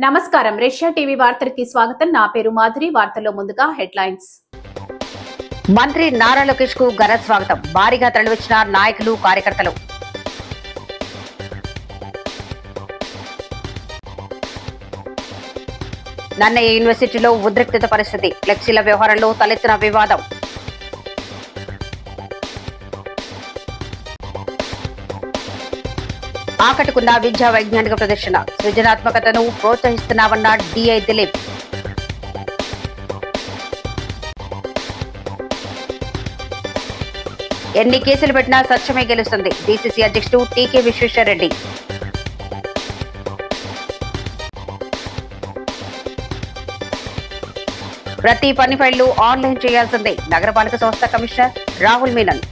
నమస్కారం. Russia TV వార్తలకి స్వాగతం. నా పేరు మాధురి. వార్తల్లో ముందుగా హెడ్లైన్స్. మంత్రి నారా లోకేష్ కు ఘన స్వాగతం. భారీగా తరలివచ్చిన నాయకులు, కార్యకర్తలు. నన్నయ్య యూనివర్సిటీలో ఉద్రిక్తత పరిస్థితి. ఫ్లెక్సీల వ్యవహారంలో తలెత్తిన వివాదం. ఆకట్టుకున్న విద్యా వైజ్ఞానిక ప్రదర్శన. సృజనాత్మకతను ప్రోత్సహిస్తున్నామన్న డిఐ దిలీప్. ఎన్ని కేసులు పెట్టినా సత్యమే గెలుస్తుంది. డీసీసీ అధ్యక్షుడు టీకే విశ్వేశ్వరరెడ్డి. ప్రతి పని ఫైళ్లు ఆన్లైన్ చేయాల్సిందే. నగరపాలక సంస్థ కమిషనర్ రాహుల్ మీనన్.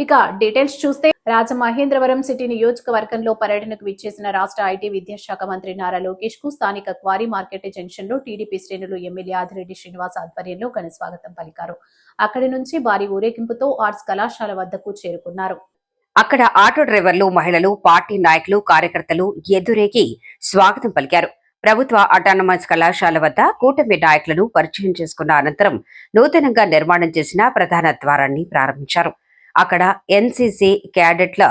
ఇక డీటెయిల్స్ చూస్తే రాజమహేంద్రవరం సిటీ నియోజకవర్గంలో పర్యటనకు విచ్చేసిన రాష్ట్ర ఐటీ విద్యాశాఖ మంత్రి నారా లోకేష్ కు స్థానిక క్వారీ మార్కెట్ జంక్షన్ లో టీడీపీ శ్రేణులు ఎమ్మెల్యే ఆదిరెడ్డి శ్రీనివాస్ ఆధ్వర్యంలో ఘన స్వాగతం పలికారు. అక్కడి నుంచి భారీ ఊరేగింపుతో ఆర్ట్స్ కళాశాల వద్దకు చేరుకున్నారు. అక్కడ ఆటో డ్రైవర్లు, మహిళలు, పార్టీ నాయకులు, కార్యకర్తలు ఎదురేగి స్వాగతం పలికారు. ప్రభుత్వ అటానమస్ కళాశాల వద్ద కూటమి నాయకులను పరిచయం చేసుకున్న అనంతరం నూతనంగా నిర్మాణం చేసిన ప్రధాన ద్వారాన్ని ప్రారంభించారు. అక్కడ ఎన్సీసీ క్యాడెట్ల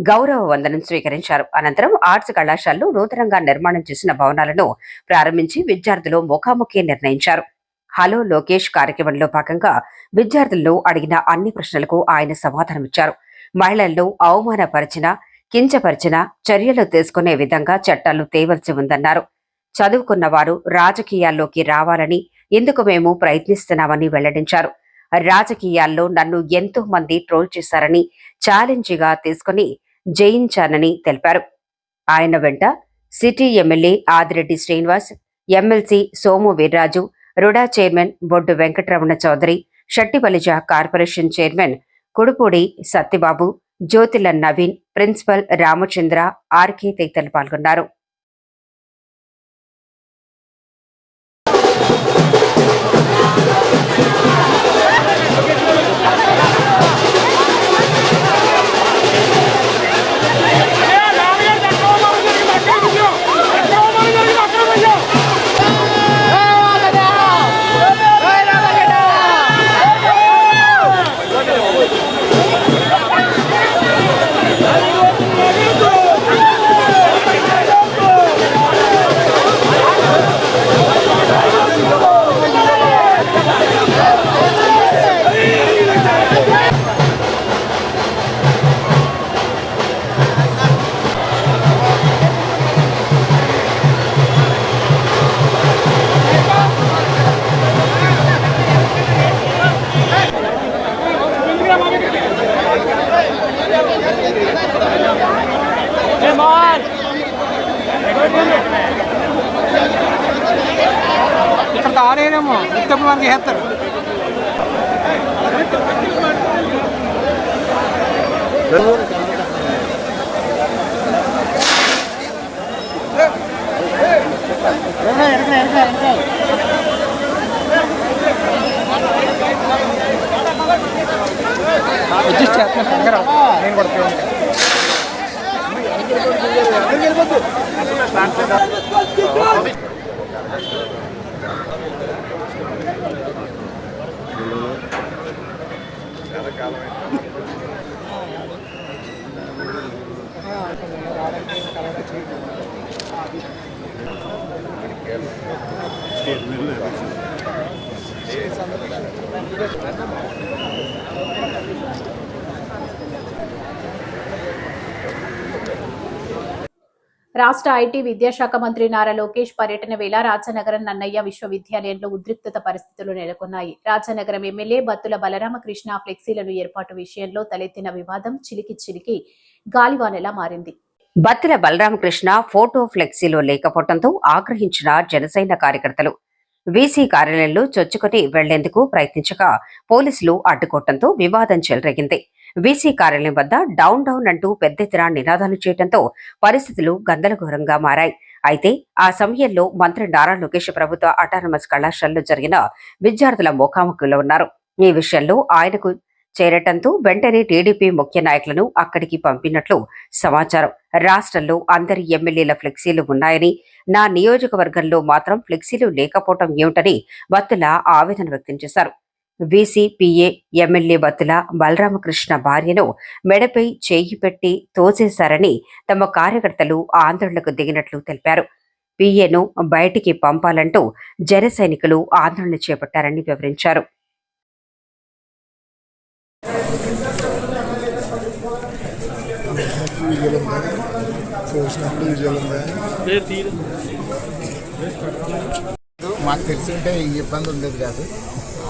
గౌరవ వందనం స్వీకరించారు. అనంతరం ఆర్ట్స్ కళాశాలలో నూతనంగా నిర్మాణం చేసిన భవనాలను ప్రారంభించి విద్యార్థులు ముఖాముఖి నిర్ణయించారు. హలో లోకేష్ కార్యక్రమంలో భాగంగా విద్యార్థులను అడిగిన అన్ని ప్రశ్నలకు ఆయన సమాధానమిచ్చారు. మహిళలను అవమానపరిచిన, కించపరిచిన చర్యలు తీసుకునే విధంగా చట్టాలు తేవలసి ఉందన్నారు. చదువుకున్న వారు రాజకీయాల్లోకి రావాలని ఇందుకు మేము ప్రయత్నిస్తున్నామని వెల్లడించారు. రాజకీయాల్లో నన్ను ఎంతో మంది ట్రోల్ చేశారని ఛాలెంజ్గా తీసుకుని జయించానని తెలిపారు. ఆయన వెంట city MLA Adireddy Srinivas, MLC Somu Veerraju, RUDA chairman Boddu Venkataramana Chowdary, Shettibalija corporation chairman Kudupudi Satyababu, Jyothula Naveen, principal Ramachandra, RK తదితరులు పాల్గొన్నారు. ఇక్కడ ఆడేనేమో ఇంతప్పుడు మనకి చేస్తారు. అడ్జస్ట్ చేస్తున్నాను. నేను కూడా రాష్ట్ర ఐటీ విద్యాశాఖ మంత్రి నారా లోకేష్ పర్యటన వేళ రాజానగరం నన్నయ్య విశ్వవిద్యాలయంలో ఉద్రిక్తత పరిస్థితులు నెలకొన్నాయి. రాజానగరం ఎమ్మెల్యే బత్తుల బలరామకృష్ణ ఫ్లెక్సీలను ఏర్పాటు విషయంలో తలెత్తిన వివాదం చిలికి గాలివానలా మారింది. బత్తుల బలరామకృష్ణ ఫోటో ఫ్లెక్సీలో లేకపోవడంతో ఆగ్రహించిన జనసేన కార్యకర్తలు వీసీ కార్యాలయంలో చొచ్చుకుని వెళ్లేందుకు ప్రయత్నించగా పోలీసులు అడ్డుకోవడంతో వివాదం చెలరేగింది. వీసీ కార్యాలయం వద్ద డౌన్ డౌన్ అంటూ పెద్ద ఎత్తున నినాదాలు చేయడంతో పరిస్థితులు గందరగోళంగా మారాయి. అయితే ఆ సమయంలో మంత్రి నారా లోకేష్ ప్రభుత్వ అటానమస్ కళాశాలలో జరిగిన విద్యార్థుల ముఖాముఖిలో ఉన్నారు. ఈ విషయంలో ఆయనకు చేరటంతో వెంటనే టీడీపీ ముఖ్య నాయకులను అక్కడికి పంపినట్లు సమాచారం. రాష్ట్రంలో అందరి ఎమ్మెల్యేల ఫ్లెక్సీలు ఉన్నాయని, నా నియోజకవర్గంలో మాత్రం ఫ్లెక్సీలు లేకపోవటం ఏమిటని బత్తుల ఆవేదన వ్యక్తం చేశారు. వీసీపీఏ ఎమ్మెల్యే బత్తుల బలరామకృష్ణ భార్యను మెడపై చేయి పెట్టి తోసేశారని తమ కార్యకర్తలు ఆందోళనకు దిగినట్లు తెలిపారు. పీఏను బయటికి పంపాలంటూ జన సైనికులు ఆందోళన చేపట్టారని వివరించారు. మాకు తెలిసి ఉంటే ఈ ఇబ్బంది ఉండేది కాదు.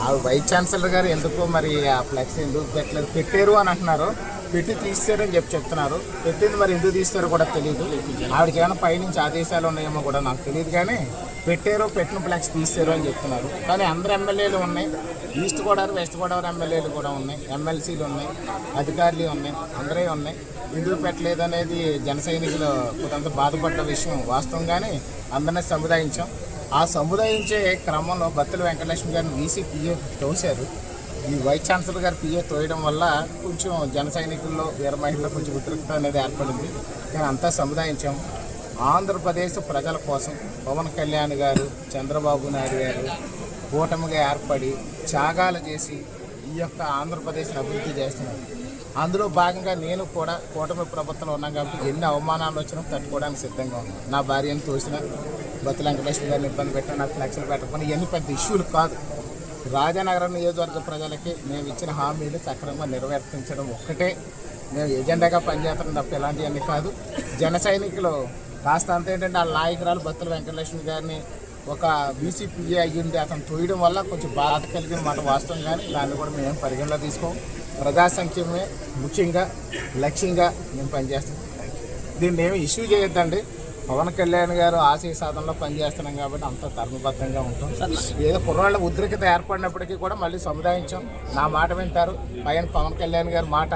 ఆ వైస్ ఛాన్సలర్ గారు ఎందుకో మరి ఆ ఫ్లెక్స్ ఎందుకు పెట్టలేదు, పెట్టారు అని అంటున్నారు, పెట్టి తీస్తారని చెప్తున్నారు. పెట్టింది మరి ఎందుకు తీస్తారో కూడా తెలియదు. ఆవిడకి ఏమైనా పైనుంచి ఆదేశాలు ఉన్నాయేమో కూడా నాకు తెలియదు, కానీ పెట్టారు, పెట్టిన ఫ్లెక్స్ తీస్తారు అని చెప్తున్నారు. కానీ అందరు ఎమ్మెల్యేలు ఉన్నాయి, ఈస్ట్ గోదావరి వెస్ట్ గోదావరి ఎమ్మెల్యేలు కూడా ఉన్నాయి, ఎమ్మెల్సీలు ఉన్నాయి, అధికారులు ఉన్నాయి, అందరే ఉన్నాయి. ఎందుకు పెట్టలేదు అనేది జన సైనికులు కొంత బాధపడ్డ విషయం వాస్తవంగానే అందరినీ సముదాయించాం. ఆ సముదాయించే క్రమంలో బత్తుల వెంకటలక్ష్మి గారిని వీసీపీఏ తోశారు. ఈ వైస్ ఛాన్సలర్ గారు పీఏ తోయడం వల్ల కొంచెం జన సైనికుల్లో వీర మహిళల్లో కొంచెం ఉద్రిక్తత అనేది ఏర్పడింది. కానీ అంతా సముదాయించాం. ఆంధ్రప్రదేశ్ ప్రజల కోసం పవన్ కళ్యాణ్ గారు, చంద్రబాబు నాయుడు గారు కూటమిగా ఏర్పడి త్యాగాలు చేసి ఈ యొక్క ఆంధ్రప్రదేశ్ని అభివృద్ధి చేస్తున్నారు. అందులో భాగంగా నేను కూడా కూటమి ప్రభుత్వంలో ఉన్నాను కాబట్టి ఎన్ని అవమానాలు వచ్చినా తట్టుకోవడానికి సిద్ధంగా ఉన్నాను. నా భార్యను తోసిన, బత్తుల వెంకటేశ్వర గారిని ఇబ్బంది పెట్టిన, నాకు ఫ్లెక్స్లు పెట్టకపోయినా ఇవన్నీ పెద్ద ఇష్యూలు కాదు. రాజానగరం నియోజకవర్గ ప్రజలకి మేము ఇచ్చిన హామీలు సక్రమంగా నెరవేర్తించడం ఒక్కటే మేము ఎజెండాగా పనిచేస్తాం తప్ప ఇలాంటివన్నీ కాదు. జన సైనికులు కాస్త అంత ఏంటంటే ఆ నాయకురాలు బత్తుల వెంకటలక్ష్మి గారిని ఒక బీసీపీఏ అయ్యింది అతను తోయడం వల్ల కొంచెం బాధ కలిగిన మాట వాస్తవం, కానీ దాన్ని కూడా మేము పరిగణలో తీసుకోం. ప్రజా సంక్షేమమే ముఖ్యంగా లక్ష్యంగా మేము పనిచేస్తాం. దీన్ని ఏమి ఇష్యూ చేయొద్దండి. పవన్ కళ్యాణ్ గారు ఆశయ సాధనలో పనిచేస్తున్నాం కాబట్టి అంత ధర్మబద్ధంగా ఉంటాం. ఏదో కుర్రాళ్ళ ఉద్రిక్తత ఏర్పడినప్పటికీ కూడా మళ్ళీ సముదాయించాం. నా మాట వింటారు, పైన పవన్ కళ్యాణ్ గారి మాట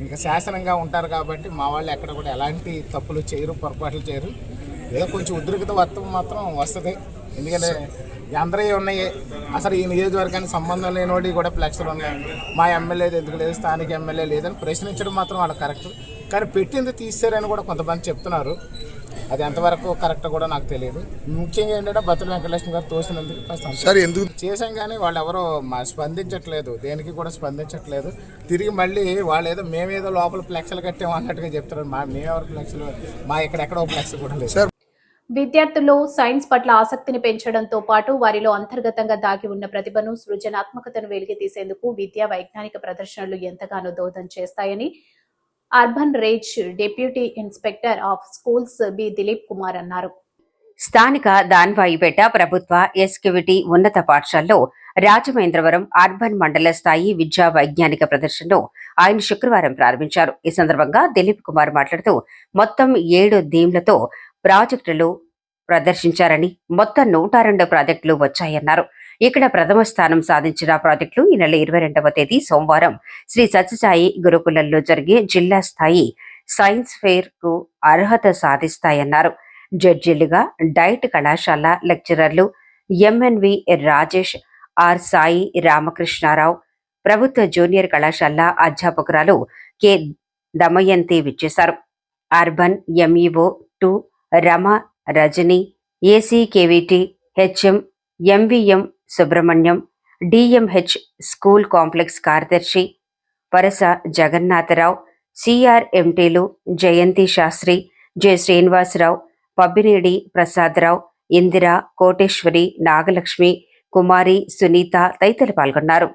ఇంకా శాసనంగా ఉంటారు కాబట్టి మా వాళ్ళు ఎక్కడ కూడా ఎలాంటి తప్పులు చేయరు, పొరపాట్లు చేయరు. ఏదో కొంచెం ఉద్రిక్తత మాత్రం వస్తుంది. ఎందుకంటే అందరూ ఉన్నాయి, అసలు ఈ నియోజకవర్గానికి సంబంధం లేనివాడి కూడా ఫ్లెక్స్లు ఉన్నాయి, మా ఎమ్మెల్యేది ఎందుకు లేదు, స్థానిక ఎమ్మెల్యే లేదని ప్రశ్నించడం మాత్రం వాళ్ళు కరెక్ట్. కానీ పెట్టింది తీస్తారని కూడా కొంతమంది చెప్తున్నారు. అది ఎంతవరకు కరెక్ట్ కూడా నాకు తెలియదు. ముఖ్యంగా ఏంటంటే బత్తుల వెంకటలక్ష్మి గారు తోసినందుకు సరే ఎందుకు చేశాం, కానీ వాళ్ళు ఎవరో స్పందించట్లేదు, దేనికి కూడా స్పందించట్లేదు. తిరిగి మళ్ళీ వాళ్ళు ఏదో మేమేదో లోపల ఫ్లెక్స్లు కట్టాము అన్నట్టుగా చెప్తున్నారు. మేమెవరు ఫ్లెక్స్లు, మా ఎక్కడెక్కడో ఫ్లెక్స్ కూడా లేదు. విద్యార్థుల్లో సైన్స్ పట్ల ఆసక్తిని పెంచడంతో పాటు వారిలో అంతర్గతంగా దాగి ఉన్న ప్రతిభను, సృజనాత్మకతను వెలికితీసేందుకు విద్యా వైజ్ఞానిక ప్రదర్శనలు ఎంతగానో దోహదం చేస్తాయని urban range deputy inspector of schools B Dilip Kumar అన్నారు. స్థానిక దాన్వాయిపేట ప్రభుత్వ ఎస్కివిటి ఉన్నత పాఠశాలలో రాజమహేంద్రవరం అర్బన్ మండల స్థాయి విద్యా వైజ్ఞానిక ప్రదర్శనను ఆయన శుక్రవారం ప్రారంభించారు. ఈ సందర్భంగా దిలీప్ కుమార్ మాట్లాడుతూ మొత్తం 7 థీమ్లతో ప్రాజెక్టులు ప్రదర్శించారని, మొత్తం 102 ప్రాజెక్టులు వచ్చాయన్నారు. ఇక్కడ ప్రథమ స్థానం సాధించిన ప్రాజెక్టులు ఈ నెల 22వ తేదీ సోమవారం శ్రీ సత్యసాయి గురుకులంలో జరిగే జిల్లా స్థాయి సైన్స్ ఫెయిర్ కు అర్హత సాధిస్తాయన్నారు. జడ్జీలుగా డైట్ కళాశాల లెక్చరర్లు ఎంఎన్వి రాజేష్, ఆర్ సాయి రామకృష్ణారావు, ప్రభుత్వ జూనియర్ కళాశాల అధ్యాపకురాలు కె దమయంతి విచ్చేశారు. Urban MEO 2 Rama Rajani, ACKVT HM MVM Subrahmanyam, DMH school complex కార్యదర్శి పరస జగన్నాథరావు, సిఆర్ఎంటీలు జయంతి శాస్త్రి, జె శ్రీనివాసరావు, పబ్బినేడి ప్రసాదరావు, ఇందిర, కోటేశ్వరి, నాగలక్ష్మి, కుమారి, సునీత తదితరులు పాల్గొన్నారు.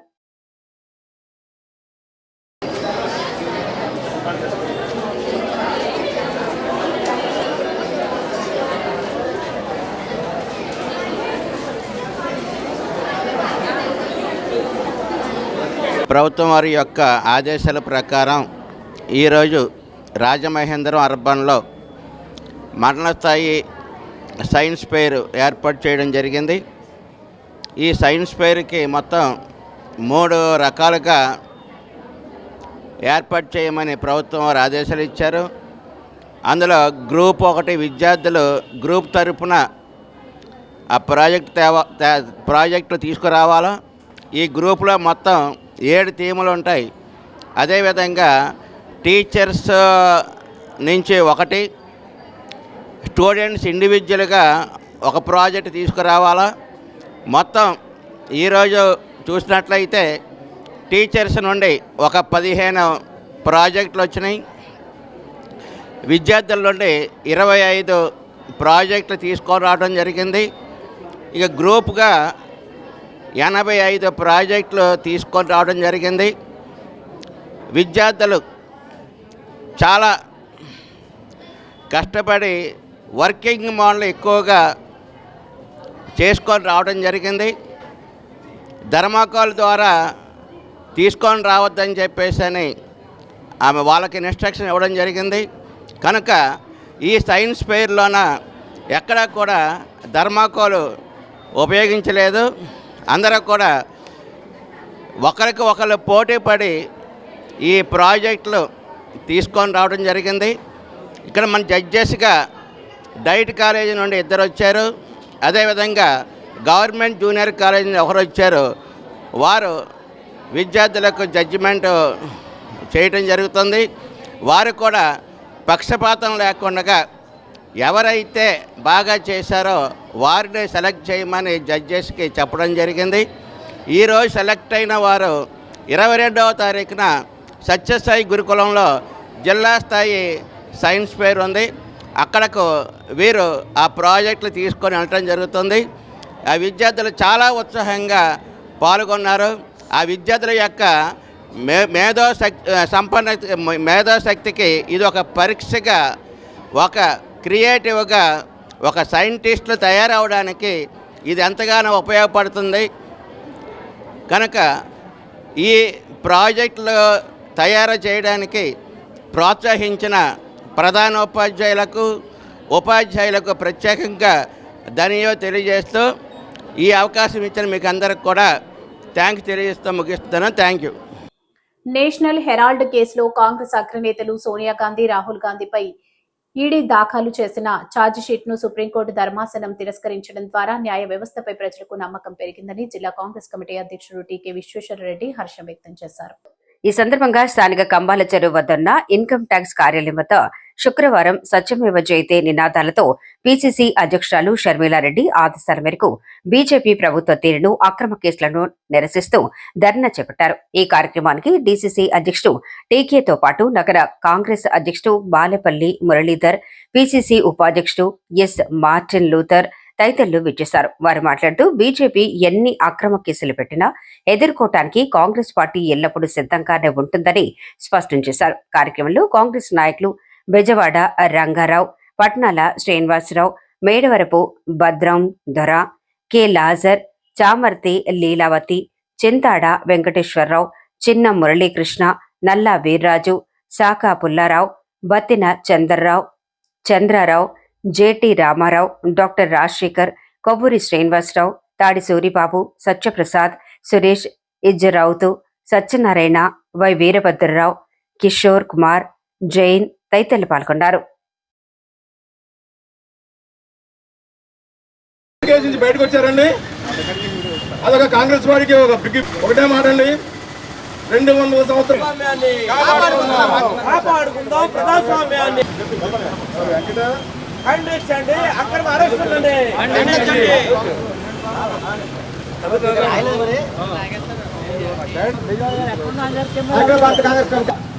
ప్రభుత్వం వారి యొక్క ఆదేశాల ప్రకారం ఈరోజు రాజమహేంద్రం అర్బన్లో మండల స్థాయి సైన్స్ ఫెయిర్ ఏర్పాటు చేయడం జరిగింది. ఈ సైన్స్ ఫెయిర్కి మొత్తం 3 రకాలుగా ఏర్పాటు చేయమని ప్రభుత్వం వారు ఆదేశాలు ఇచ్చారు. అందులో గ్రూప్ 1 విద్యార్థులు గ్రూప్ తరపున ఆ ప్రాజెక్టు తీసుకురావాలా. ఈ గ్రూప్లో మొత్తం 7 థీములు ఉంటాయి. అదేవిధంగా టీచర్స్ నుంచి ఒకటి, స్టూడెంట్స్ ఇండివిజువల్గా ఒక ప్రాజెక్ట్ తీసుకురావాలా. మొత్తం ఈరోజు చూసినట్లయితే టీచర్స్ నుండి ఒక 15 ప్రాజెక్టులు వచ్చినాయి. విద్యార్థుల నుండి 25 ప్రాజెక్టులు తీసుకొని రావడం జరిగింది. ఇక గ్రూప్గా 85 ప్రాజెక్టులు తీసుకొని రావడం జరిగింది. విద్యార్థులు చాలా కష్టపడి వర్కింగ్ మోడల్ ఎక్కువగా చేసుకొని రావడం జరిగింది. ధర్మాకోల్ ద్వారా తీసుకొని రావద్దని చెప్పేసి ఆమె వాళ్ళకి ఇన్స్ట్రక్షన్ ఇవ్వడం జరిగింది. కనుక ఈ సైన్స్ ఫెయిర్లోన ఎక్కడా కూడా ధర్మాకోల్ ఉపయోగించలేదు. అందరూ కూడా ఒకరికి ఒకరు పోటీ పడి ఈ ప్రాజెక్టులు తీసుకొని రావడం జరిగింది. ఇక్కడ మన జడ్జెస్గా డైట్ కాలేజీ నుండి 2 వచ్చారు. అదేవిధంగా గవర్నమెంట్ జూనియర్ కాలేజీ నుండి 1 వచ్చారు. వారు విద్యార్థులకు జడ్జిమెంట్ చేయటం జరుగుతుంది. వారు కూడా పక్షపాతం లేకుండా ఎవరైతే బాగా చేశారో వారిని సెలెక్ట్ చేయమని జడ్జెస్కి చెప్పడం జరిగింది. ఈరోజు సెలెక్ట్ అయిన వారు 22వ తారీఖున సత్యసాయి గురుకులంలో జిల్లా స్థాయి సైన్స్ ఫెయిర్ ఉంది. అక్కడకు వీరు ఆ ప్రాజెక్టులు తీసుకొని వెళ్ళటం జరుగుతుంది. ఆ విద్యార్థులు చాలా ఉత్సాహంగా పాల్గొన్నారు. ఆ విద్యార్థుల యొక్క మేధోశక్తికి ఇది ఒక పరీక్షగా, ఒక క్రియేటివ్గా, ఒక సైంటిస్టులు తయారవడానికి ఇది ఎంతగానో ఉపయోగపడుతుంది. కనుక ఈ ప్రాజెక్టులు తయారు చేయడానికి ప్రోత్సహించిన ప్రధానోపాధ్యాయులకు, ఉపాధ్యాయులకు ప్రత్యేకంగా ధన్యవాదాలు తెలియజేస్తూ ఈ అవకాశం ఇచ్చిన మీకు అందరికి కూడా థ్యాంక్స్ తెలియజేస్తూ ముగిస్తున్నాను. Thank you. నేషనల్ హెరాల్డ్ కేసులో కాంగ్రెస్ అగ్రనేతలు సోనియా గాంధీ, రాహుల్ గాంధీపై ఈడీ దాఖలు చేసిన ఛార్జిషీట్ ను సుప్రీంకోర్టు ధర్మాసనం తిరస్కరించడం ద్వారా న్యాయ వ్యవస్థపై ప్రజలకు నమ్మకం పెరిగిందని జిల్లా కాంగ్రెస్ కమిటీ అధ్యక్షుడు టీకే విశ్వేశ్వరరెడ్డి హర్షం వ్యక్తం చేశారు. ఈ సందర్భంగా స్థానిక కంబాల చెరువు వద్దన్న ఇన్కమ్ ట్యాక్స్ కార్యాలయం వద్ద శుక్రవారం సత్యమేవ జయతే నినాదాలతో పీసీసీ అధ్యక్షురాలు షర్మిలారెడ్డి ఆదేశాల మేరకు బీజేపీ ప్రభుత్వ తీరును, అక్రమ కేసులను నిరసిస్తూ ధర్నా చేపట్టారు. ఈ కార్యక్రమానికి డీసీసీ అధ్యక్షుడు టీకేతో పాటు నగర కాంగ్రెస్ అధ్యక్షుడు బాలేపల్లి మురళీధర్, పీసీసీ ఉపాధ్యక్షుడు ఎస్ మార్టిన్ లూథర్ తదితరులు విచ్చేశారు. వారు మాట్లాడుతూ బీజేపీ ఎన్ని అక్రమ కేసులు పెట్టినా ఎదుర్కోవటానికి కాంగ్రెస్ పార్టీ ఎల్లప్పుడూ సిద్ధంగానే ఉంటుందని స్పష్టం చేశారు. కార్యక్రమంలో కాంగ్రెస్ నాయకులు బెజవాడ రంగారావు, పట్నాల శ్రీనివాసరావు, మేడవరపు భద్రం దొర, కె లాజర్, చామర్తి లీలావతి, చింతాడ వెంకటేశ్వరరావు, చిన్న మురళీకృష్ణ, నల్లా వీర్రాజు, శాఖా పుల్లారావు, బత్తిన చంద్రారావు, జేటి రామారావు, డాక్టర్ రాజశేఖర్, కొవ్వూరి శ్రీనివాసరావు, తాడి సూరిబాబు, సత్యప్రసాద్, సురేష్, ఇజ్జరావుతు, సత్యనారాయణ, వై వీరభద్రరావు, కిషోర్ కుమార్, జైన్ తదితరులు పాల్గొన్నారు. బయటకు వచ్చారండి. అదొక కాంగ్రెస్ వారికి ఒకటే మాట అండి, 200 సంవత్సరాలు కాపాడుకుందాం ప్రజాస్వామ్యాన్ని, ఖండించండి అక్రమ అరెస్టులని,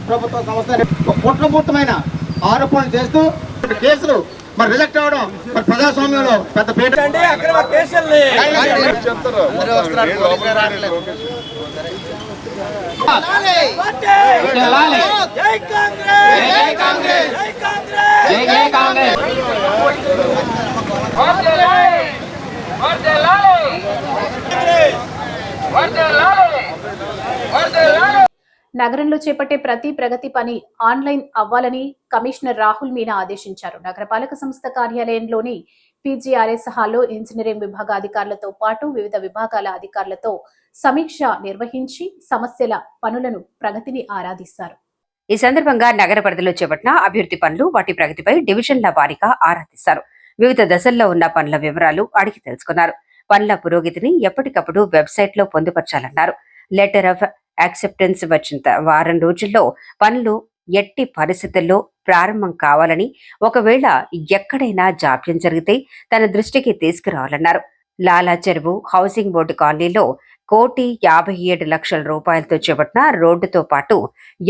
ప్రభుత్వ సంస్థ కుట్రపూర్తమైన ఆరోపణలు చేస్తూ కేసులు మరి రిజెక్ట్ అవడం మరి ప్రజాస్వామ్యంలో పెద్ద పీట. అక్రమ కేసుల్ని జై కాంగ్రెస్, జై కాంగ్రెస్, జై కాంగ్రెస్, జై కాంగ్రెస్. నగరంలో చేపట్టే ప్రతి ప్రగతి పని ఆన్లైన్ అవ్వాలని కమిషనర్ రాహుల్ మీనా ఆదేశించారు. నగరపాలక సంస్థ కార్యాలయంలోని పీజీఆర్ఎస్ హాల్లో ఇంజనీరింగ్ విభాగ అధికారులతో పాటు వివిధ విభాగాల అధికారులతో సమీక్ష నిర్వహించి సమస్యల పనులను ప్రగతిని ఆరాధిస్తారు. ఈ సందర్భంగా నగర పరిధిలో చేపట్టిన అభివృద్ధి పనులు, వాటి ప్రగతిపై డివిజన్ల వారీగా ఆరాధిస్తారు. వివిధ దశల్లో ఉన్న పనుల వివరాలు అడిగి తెలుసుకున్నారు. పనుల పురోగతిని ఎప్పటికప్పుడు వెబ్సైట్ లో పొందుపరచాలన్నారు. లెటర్ ఆఫ్ యాక్సెప్టెన్స్ వచ్చిన వారం రోజుల్లో పనులు ఎట్టి పరిస్థితుల్లో ప్రారంభం కావాలని, ఒకవేళ ఎక్కడైనా జాప్యం జరిగితే తన దృష్టికి తీసుకురావాలన్నారు. లాలా చెరువు హౌసింగ్ బోర్డు కాలనీలో 1,57,00,000 రూపాయలతో చేపట్టిన రోడ్డుతో పాటు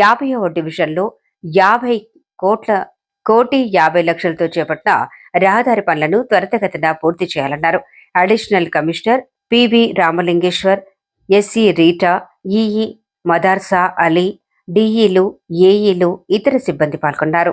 50వ డివిజన్లో 1,50,50,00,000తో చేపట్టిన రహదారి పనులను త్వరితగతిన పూర్తి చేయాలన్నారు. Additional commissioner PV Ramalingeswar, SC Rita, EE Madarsa Ali, డిఈలు, ఏఈలు, ఇతర సిబ్బంది పాల్గొన్నారు.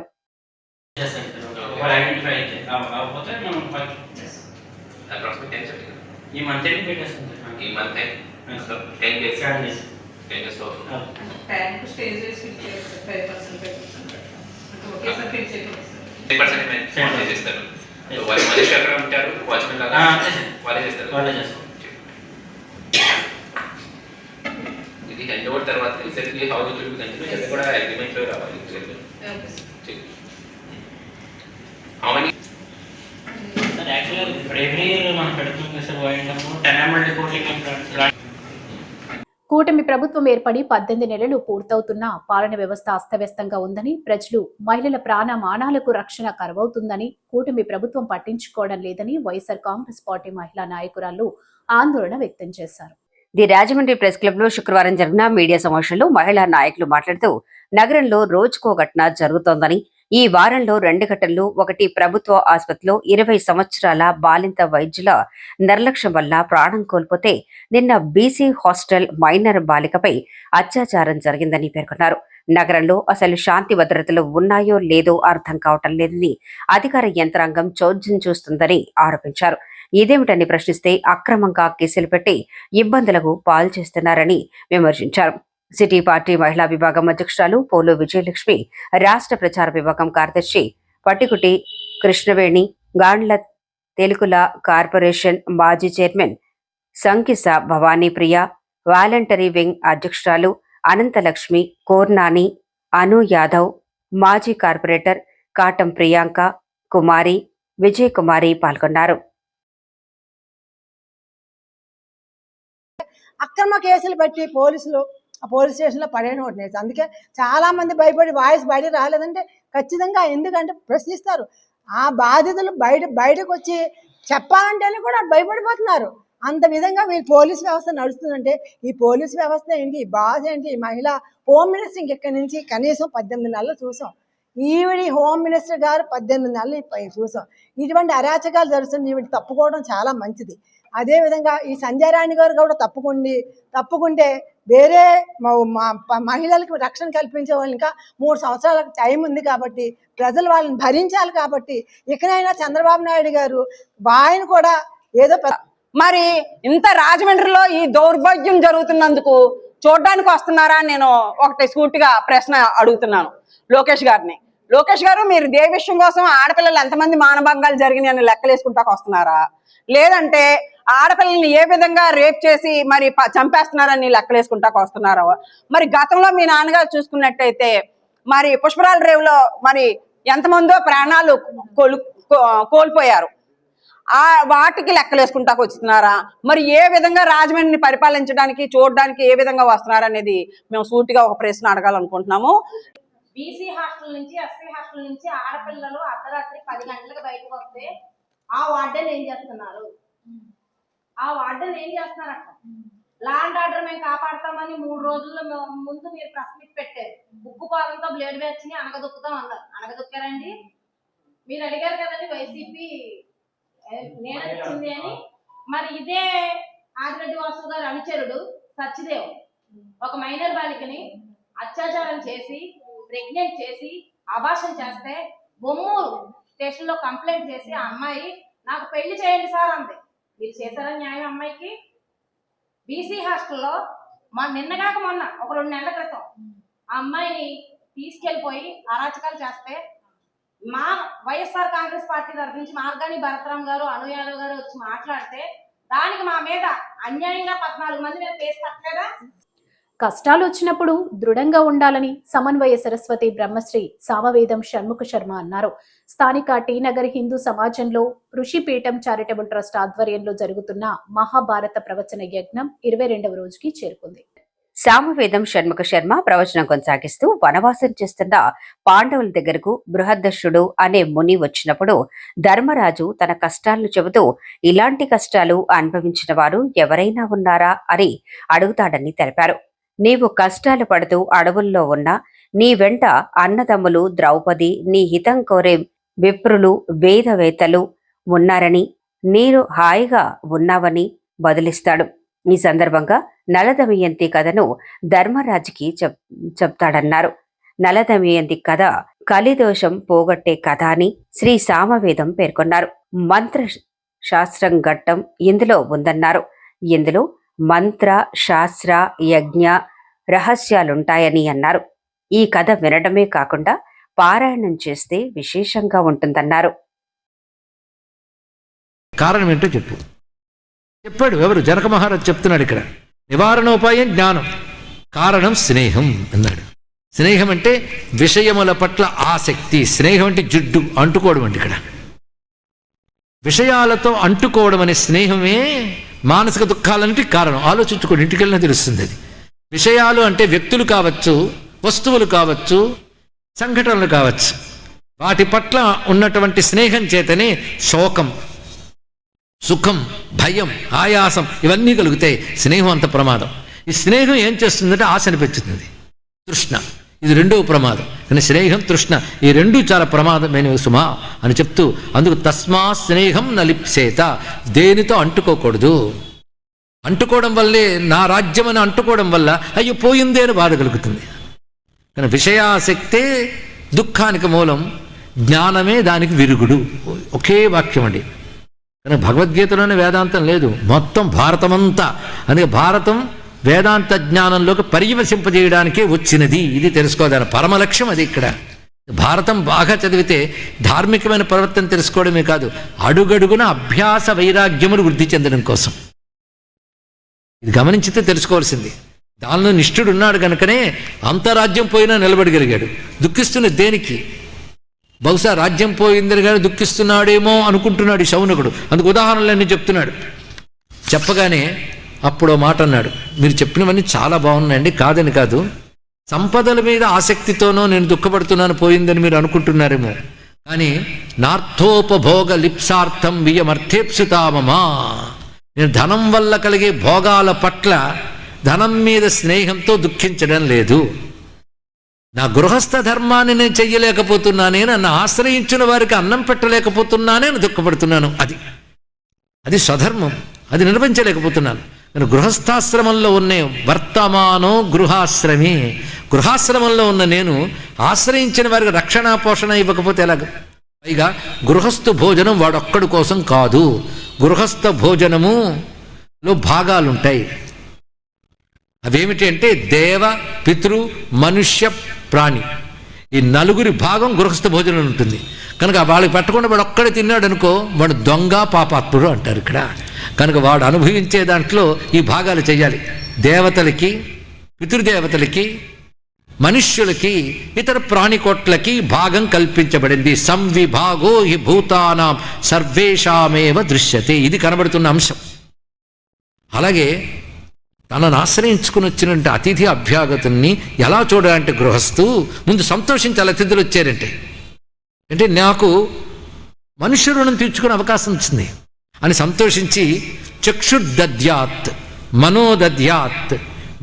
ఇది హ్యాండ్ ఓవర్ తర్వాత recently house will be continue అది కూడా అగ్రిమెంట్ లో రావాలి. How many sir actually every year మనం పెడుతుంది సార్ పోయిండము 10 మల్టీ కూటమి ప్రభుత్వం ఏర్పడి 18 నెలలు పూర్తవుతున్నా పాలన వ్యవస్థ అస్తవ్యస్తంగా ఉందని, ప్రజలు మహిళల ప్రాణమానాలకు రక్షణ కరువవుతుందని, కూటమి ప్రభుత్వం పట్టించుకోవడం లేదని వైఎస్ఆర్ కాంగ్రెస్ పార్టీ మహిళా నాయకురాలు ఆందోళన వ్యక్తం చేశారు. ది రాజమండ్రి ప్రెస్ క్లబ్ లో శుక్రవారం జరిగిన మీడియా సమావేశంలో మహిళా నాయకులు మాట్లాడుతూ, నగరంలో రోజుకో ఘటన జరుగుతోందని, ఈ వారంలో 2 ఘటనలు, ఒకటి ప్రభుత్వ ఆసుపత్రిలో 20 సంవత్సరాల బాలింత వైద్యుల నిర్లక్ష్యం వల్ల ప్రాణం కోల్పోతే, నిన్న బీసీ హాస్టల్ మైనర్ బాలికపై అత్యాచారం జరిగిందని పేర్కొన్నారు. నగరంలో అసలు శాంతి భద్రతలు ఉన్నాయో లేదో అర్థం కావటం లేదని అధికార యంత్రాంగం చోద్యం చూస్తుందని ఆరోపించారు. ఇదేమిటని ప్రశ్నిస్తే అక్రమంగా కేసులు పెట్టి ఇబ్బందులకు పాలు చేస్తున్నారని విమర్శించారు. సిటీ పార్టీ మహిళా విభాగం అధ్యక్షురాలు పోలు విజయలక్ష్మి, రాష్ట్ర ప్రచార విభాగం కార్యదర్శి పట్టికుటి కృష్ణవేణి, గాండ్ల తెలుగుల కార్పొరేషన్ మాజీ చైర్మన్ సంకిస భవానీ ప్రియ, వాలంటరీ వింగ్ అధ్యక్షురాలు అనంతలక్ష్మి, కోర్నాని, అను యాదవ్, మాజీ కార్పొరేటర్ కాటం ప్రియాంక కుమారి, విజయ్ కుమారి పాల్గొన్నారు. అక్రమ కేసులు పెట్టి పోలీసులు ఆ పోలీస్ స్టేషన్లో పడేయడం ఒకటి. అందుకే చాలా మంది భయపడి వాయిస్ బయట రాలేదంటే ఖచ్చితంగా, ఎందుకంటే ప్రశ్నిస్తారు. ఆ బాధితులు బయటకు వచ్చి చెప్పాలంటేనే కూడా భయపడిపోతున్నారు. అంత విధంగా వీళ్ళు పోలీస్ వ్యవస్థ నడుస్తుందంటే, ఈ పోలీస్ వ్యవస్థ ఏంటి, ఈ బాధ ఏంటి, ఈ మహిళా హోమ్ మినిస్టర్ ఇంకెక్కడి నుంచి కనీసం 18 నెలలు చూసాం. ఈవిడి హోమ్ మినిస్టర్ గారు 18 నెలలు చూసాం. ఇటువంటి అరాచకాలు జరుగుతుంది. ఈవిడ తప్పుకోవడం చాలా మంచిది. అదేవిధంగా ఈ సంజయ్ రాణి గారు కూడా తప్పుకుంటే వేరే మహిళలకు రక్షణ కల్పించే వాళ్ళు ఇంకా 3 సంవత్సరాల టైం ఉంది కాబట్టి, ప్రజలు వాళ్ళని భరించాలి కాబట్టి, ఇకనైనా చంద్రబాబు నాయుడు గారు ఆయన కూడా ఏదో మరి ఇంత రాజమండ్రిలో ఈ దౌర్భాగ్యం జరుగుతున్నందుకు చూడడానికి వస్తున్నారా అని నేను ఒకటి సూటిగా ప్రశ్న అడుగుతున్నాను లోకేష్ గారిని. లోకేష్ గారు, మీరు ఏ విషయం కోసం ఆడపిల్లలు ఎంతమంది మానభంగాలు జరిగినాయి అని లెక్కలేసుకుంటాకు వస్తున్నారా, లేదంటే ఆడపిల్లల్ని ఏ విధంగా రేప్ చేసి మరి చంపేస్తున్నారని లెక్కలేసుకుంటాకు వస్తున్నారా? మరి గతంలో మీ నాన్నగారు చూసుకున్నట్టయితే మరి పుష్పరాల రేవులో మరి ఎంతమందో ప్రాణాలు కోల్పోయారు. వాటికి లెక్కలేసుకుంటాకు వస్తున్నారా? మరి ఏ విధంగా రాజమండ్రిని పరిపాలించడానికి చూడడానికి ఏ విధంగా వస్తున్నారా అనేది మేము సూటిగా ఒక ప్రశ్న అడగాలనుకుంటున్నాము. బీసీ హాస్టల్ నుంచి, ఎస్సీ హాస్టల్ నుంచి ఆడపిల్లలు అర్ధరాత్రి 10 గంటలకు బయటకు వస్తే ఆ వార్డెన్ ఏం చేస్తున్నారు? అక్కడ లా అండ్ ఆర్డర్ మేము కాపాడతామని 3 రోజుల ముందు మీరు ప్రెస్ మీట్ పెట్టారు. ఉక్కు పాదంతో బ్లేడ్ బ్యాచ్ని అనగదొక్కుతాం అన్నారు. అనగదొక్కారండి? మీరు అడిగారు కదండి వైసీపీ నేర్చుకుంది అని. మరి ఇదే ఆదిరెడ్డి వాసు గారు అనుచరుడు సత్యదేవ్ ఒక మైనర్ బాలికని అత్యాచారం చేసి, ప్రెగ్నెంట్ చేసి, అబార్షన్ చేస్తే బొమ్మూరు స్టేషన్లో కంప్లైంట్ చేసి ఆ అమ్మాయి నాకు పెళ్లి చేయండి సార్ అంది. మీరు చేశారా న్యాయం అమ్మాయికి? బీసీ హాస్టల్లో నిన్నగాక మొన్న ఒక 2 నెలల క్రితం ఆ అమ్మాయిని తీసుకెళ్ళిపోయి అరాచకాలు చేస్తే మా వైఎస్ఆర్ కాంగ్రెస్ పార్టీ తరఫు నుంచి మార్గాని భరతరామ్ గారు, అను యాదవ్ గారు వచ్చి మాట్లాడితే దానికి మా మీద అన్యాయంగా 14 మంది మీద కేసు కట్టలేదా? కష్టాలు వచ్చినప్పుడు దృఢంగా ఉండాలని సమన్వయ సరస్వతి బ్రహ్మశ్రీ సామవేదం షణ్ముఖ శర్మ అన్నారు. స్థానిక టీ నగర్ హిందూ సమాజంలో ఋషిపీఠం చారిటబుల్ ట్రస్ట్ ఆధ్వర్యంలో జరుగుతున్న మహాభారత ప్రవచన యజ్ఞం 22వ రోజుకి చేరుకుంది. సామవేదం షణ్ముఖ శర్మ ప్రవచనం కొనసాగిస్తూ వనవాసం చేస్తున్న పాండవుల దగ్గరకు బృహద్దర్శుడు అనే ముని వచ్చినప్పుడు ధర్మరాజు తన కష్టాలను చెబుతూ ఇలాంటి కష్టాలు అనుభవించిన వారు ఎవరైనా ఉన్నారా అని అడుగుతాడని తెలిపారు. నీవు కష్టాలు పడుతూ అడవుల్లో ఉన్నా నీ వెంట అన్నదమ్ములు ద్రౌపది, నీ హితం కోరే విప్రులు, వేదవేత్తలు ఉన్నారని, నీరు హాయిగా ఉన్నావని బదులిస్తాడు. ఈ సందర్భంగా నలదమయంతి కథను ధర్మరాజుకి చెప్తాడన్నారు. నలదమయంతి కథ కలిదోషం పోగొట్టే కథ అని శ్రీ సామవేదం పేర్కొన్నారు. మంత్ర శాస్త్రం ఘట్టం ఇందులో ఉందన్నారు. ఇందులో మంత్ర శాస్త్ర యజ్ఞ రహస్యాలుంటాయని అన్నారు. ఈ కథ వినడమే కాకుండా పారాయణం చేస్తే విశేషంగా ఉంటుందన్నారు. కారణం ఏంటో చెప్పాడు ఎవరు? జనక మహారాజు చెప్తున్నాడు ఇక్కడ. నివారణోపాయం జ్ఞానం, కారణం స్నేహం అన్నాడు. స్నేహం అంటే విషయముల పట్ల ఆసక్తి. స్నేహం అంటే జిడ్డు అంటుకోవడం అండి. ఇక్కడ విషయాలతో అంటుకోవడం అనే స్నేహమే మానసిక దుఃఖాలన్నిటి కారణం. ఆలోచించుకోండి, ఇంటికి వెళ్ళినా తెలుస్తుంది అది. విషయాలు అంటే వ్యక్తులు కావచ్చు, వస్తువులు కావచ్చు, సంఘటనలు కావచ్చు. వాటి పట్ల ఉన్నటువంటి స్నేహం చేతనే శోకం, సుఖం, భయం, ఆయాసం ఇవన్నీ కలుగుతాయి. స్నేహం అంత ప్రమాదం. ఈ స్నేహం ఏం చేస్తుందంటే ఆశని పెంచుతుంది. తృష్ణ, ఇది రెండవ ప్రమాదం. కానీ స్నేహం, తృష్ణ ఈ రెండూ చాలా ప్రమాదమైనవి సుమా అని చెప్తూ, అందుకు తస్మా స్నేహం నలిప్సేత, దేనితో అంటుకోకూడదు. అంటుకోవడం వల్లే నా రాజ్యం అని అంటుకోవడం వల్ల అయ్యో పోయిందే అని బాధ కలుగుతుంది. కానీ విషయాసక్తే దుఃఖానికి మూలం, జ్ఞానమే దానికి విరుగుడు. ఒకే వాక్యం అండి. కానీ భగవద్గీతలోనే వేదాంతం లేదు, మొత్తం భారతమంతా. అందుకే భారతం వేదాంత జ్ఞానంలోకి పర్యవసింపజేయడానికే వచ్చినది. ఇది తెలుసుకోదాని పరమ లక్ష్యం అది. ఇక్కడ భారతం బాగా చదివితే ధార్మికమైన ప్రవర్తన తెలుసుకోవడమే కాదు, అడుగడుగున అభ్యాస వైరాగ్యములు వృద్ధి చెందడం కోసం. ఇది గమనించితే తెలుసుకోవాల్సింది. దానిలో నిష్ఠుడు ఉన్నాడు కనుకనే అంతరాజ్యం పోయినా నిలబడగలిగాడు. దుఃఖిస్తున్న దేనికి? బహుశా రాజ్యం పోయిందని కానీ దుఃఖిస్తున్నాడేమో అనుకుంటున్నాడు ఈ శౌనకుడు. అందుకు ఉదాహరణలన్నీ చెప్తున్నాడు. చెప్పగానే అప్పుడు మాట అన్నాడు, మీరు చెప్పినవన్నీ చాలా బాగున్నాయండి, కాదని కాదు, సంపదల మీద ఆసక్తితోనో నేను దుఃఖపడుతున్నాను పోయిందని మీరు అనుకుంటున్నారేమో, కానీ నార్థోపభోగ లిప్సార్థం వియమర్థేప్సుతామమా, నేను ధనం వల్ల కలిగే భోగాల పట్ల ధనం మీద స్నేహంతో దుఃఖించడం లేదు. నా గృహస్థ ధర్మాన్ని నేను చెయ్యలేకపోతున్నానే, నన్ను ఆశ్రయించిన వారికి అన్నం పెట్టలేకపోతున్నానే నేను దుఃఖపడుతున్నాను. అది స్వధర్మం, అది నిర్వహించలేకపోతున్నాను. నేను గృహస్థాశ్రమంలో ఉన్న వర్తమానో గృహాశ్రమే, గృహాశ్రమంలో ఉన్న నేను ఆశ్రయించిన వారికి రక్షణ పోషణ ఇవ్వకపోతే ఎలాగ? పైగా గృహస్థ భోజనం వాడొక్కడి కోసం కాదు, గృహస్థ భోజనములో భాగాలుంటాయి. అవేమిటి అంటే దేవ, పితృ, మనుష్య, ప్రాణి, ఈ నలుగురి భాగం గృహస్థ భోజనం ఉంటుంది. కనుక వాళ్ళకి పెట్టకుండా వాడు ఒక్కడే తిన్నాడు అనుకో, వాడు దొంగ పాపాత్ముడు అంటారు ఇక్కడ. కనుక వాడు అనుభవించే దాంట్లో ఈ భాగాలు చేయాలి. దేవతలకి, పితృదేవతలకి, మనుష్యులకి, ఇతర ప్రాణికోట్లకి భాగం కల్పించబడింది. సంవిభాగో హి భూతానాం సర్వేషామేవ దృశ్యతే, ఇది కనబడుతున్న అంశం. అలాగే తనను ఆశ్రయించుకుని వచ్చినట్టు అతిథి అభ్యాగతుల్ని ఎలా చూడాలంటే గృహస్థు ముందు సంతోషించాలి. అతిథులు వచ్చారంటే అంటే నాకు మనుష్య రుణం తీర్చుకునే అవకాశం వచ్చింది అని సంతోషించి చక్షుర్దద్యాత్, మనోదద్యాత్,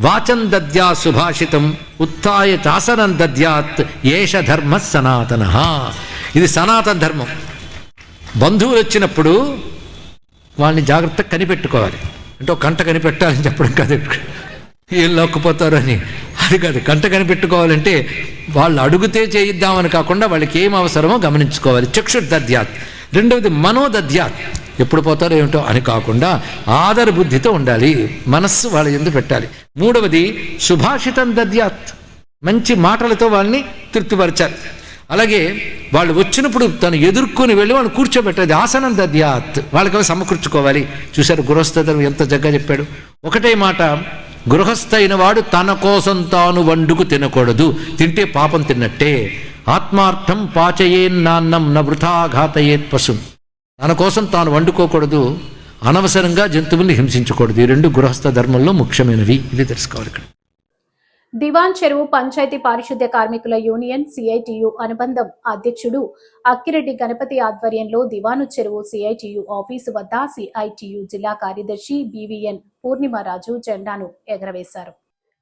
వాచం దద్యా సుభాషితం, ఉత్థాయ చాసనం దద్యాత్, ఏష ధర్మ సనాతన. ఇది సనాతన ధర్మం. బంధువులు వచ్చినప్పుడు వాళ్ళని జాగ్రత్తగా కనిపెట్టుకోవాలి. అంటే ఒక కంట కనిపెట్టాలని చెప్పడం కాదు, ఏం లోక్కుపోతారు అని, అది కాదు. కంట కనిపెట్టుకోవాలంటే వాళ్ళు అడుగుతే చేయిద్దామని కాకుండా వాళ్ళకి ఏం అవసరమో గమనించుకోవాలి. చక్షుర్దద్యాత్. రెండవది మనోదద్యాత్, ఎప్పుడు పోతారో ఏమిటో అని కాకుండా ఆదర బుద్ధితో ఉండాలి, మనస్సు వాళ్ళ యందు పెట్టాలి. మూడవది సుభాషితం దద్యాత్, మంచి మాటలతో వాళ్ళని తృప్తిపరచాలి. అలాగే వాళ్ళు వచ్చినప్పుడు తను ఎదుర్కొని వెళ్ళి వాళ్ళు కూర్చోబెట్టేది ఆసనం దద్యాత్, వాళ్ళకి సమకూర్చుకోవాలి. చూశారు గృహస్థం ఎంత జగ్గా చెప్పాడు. ఒకటే మాట, గృహస్థ అయిన వాడు తన కోసం తాను వండుకు తినకూడదు, తింటే పాపం తిన్నట్టే. ఆత్మార్థం పాచయేన్నాన్నం న వృథా ఘాతయేత్ పశుం, తన కోసం తాను వండుకోకూడదు, అనవసరంగా జంతువుల్ని హింసించకూడదు. ఈ రెండు గృహస్థ ధర్మంలో ముఖ్యమైనవి. ఇది తెలుసుకోవాలి ఇక్కడ. దివాన్ చెరువు పంచాయతీ పారిశుద్ధ్య కార్మికుల యూనియన్ సిఐటియు అనుబంధం అధ్యక్షుడు అక్కిరెడ్డి గణపతి ఆధ్వర్యంలో దివాను చెరువు సిఐటియు ఆఫీసు వద్ద సిఐటియు జిల్లా కార్యదర్శి బివిఎన్ పూర్ణిమరాజు జెండాను ఎగరవేశారు.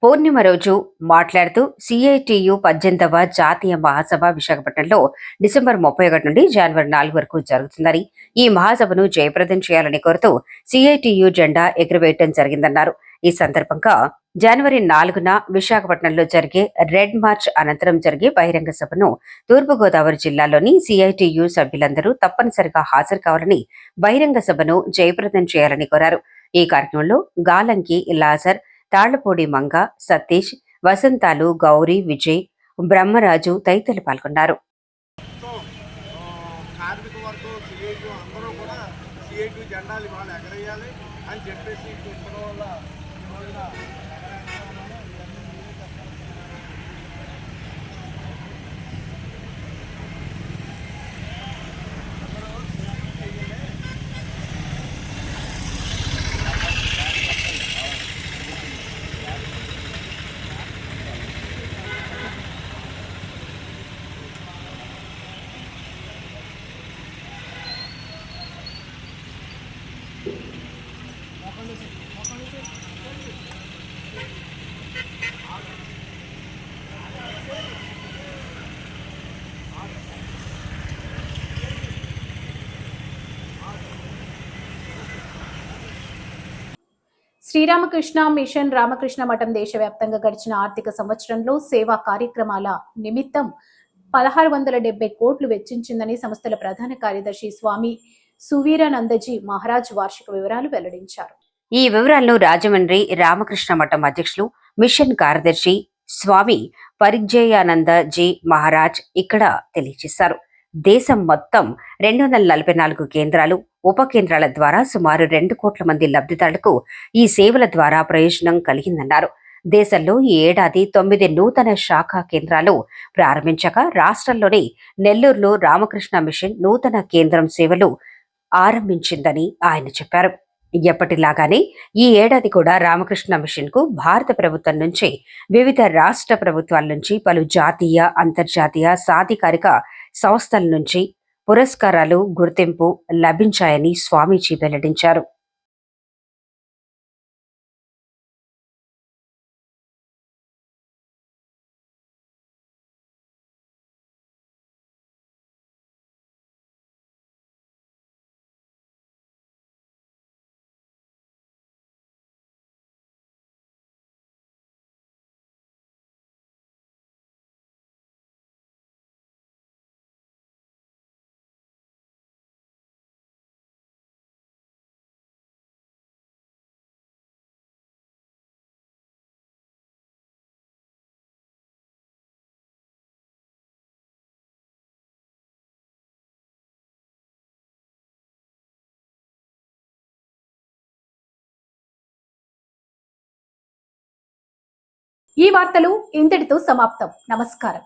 పూర్ణిమ రోజు మాట్లాడుతూ సిఐటియు 18వ జాతీయ మహాసభ విశాఖపట్నంలో డిసెంబర్ 31 నుండి జనవరి 4 వరకు జరుగుతుందని, ఈ మహాసభను జయప్రదం చేయాలని కోరుతూ సిఐటియు జెండా ఎగురవేయడం జరిగిందన్నారు. ఈ సందర్భంగా జనవరి 4న విశాఖపట్నంలో జరిగే రెడ్ మార్చ్ అనంతరం జరిగే బహిరంగ సభను తూర్పుగోదావరి జిల్లాలోని సిఐటియు సభ్యులందరూ తప్పనిసరిగా హాజరు కావాలని, బహిరంగ సభను జయప్రదం చేయాలని కోరారు. ఈ కార్యక్రమంలో గాలంకి లాజర్, తాళ్లపూడి మంగ, సతీష్, వసంతాలు, గౌరీ, విజయ్, బ్రహ్మరాజు తదితరులు పాల్గొన్నారు. కార్మిక వర్గం సిఐటి అందరూ కూడా సిఐటి జెండాలు వాళ్ళు ఎగరేయాలి అని చెప్పేసి చెప్పడం వల్ల ఈ రోజున శ్రీరామకృష్ణ మిషన్ రామకృష్ణ మఠం దేశవ్యాప్తంగా గడిచిన ఆర్థిక సంవత్సరంలో సేవా కార్యక్రమాల నిమిత్తం 1670 కోట్లు వెచ్చించిందని సంస్థల ప్రధాన కార్యదర్శి స్వామి సువీరానందజీ మహారాజ్ వార్షిక వివరాలు వెల్లడించారు. ఈ వివరాలను రాజమండ్రి రామకృష్ణ మఠం అధ్యక్షులు, మిషన్ కార్యదర్శి స్వామి పరిగ్జయానందజీ మహారాజ్ ఇక్కడ తెలియజేశారు. దేశం మొత్తం 244 కేంద్రాలు, ఉప కేంద్రాల ద్వారా సుమారు 2 కోట్ల మంది లబ్ధిదారులకు ఈ సేవల ద్వారా ప్రయోజనం కలిగిందన్నారు. దేశంలో ఈ ఏడాది 9 నూతన శాఖా కేంద్రాలు ప్రారంభించగా రాష్ట్రంలోని నెల్లూరులో రామకృష్ణ మిషన్ నూతన కేంద్రం సేవలు ఆరంభించిందని ఆయన చెప్పారు. ఎప్పటిలాగానే ఈ ఏడాది కూడా రామకృష్ణ మిషన్ కు భారత ప్రభుత్వం నుంచి, వివిధ రాష్ట్ర ప్రభుత్వాల నుంచి, పలు జాతీయ, అంతర్జాతీయ సాధికారిక సంస్థల నుంచి పురస్కారాలు, గుర్తింపు లభించాయని స్వామీజీ వెల్లడించారు. ఈ వార్తలు ఇంతటితో సమాప్తం. నమస్కారం.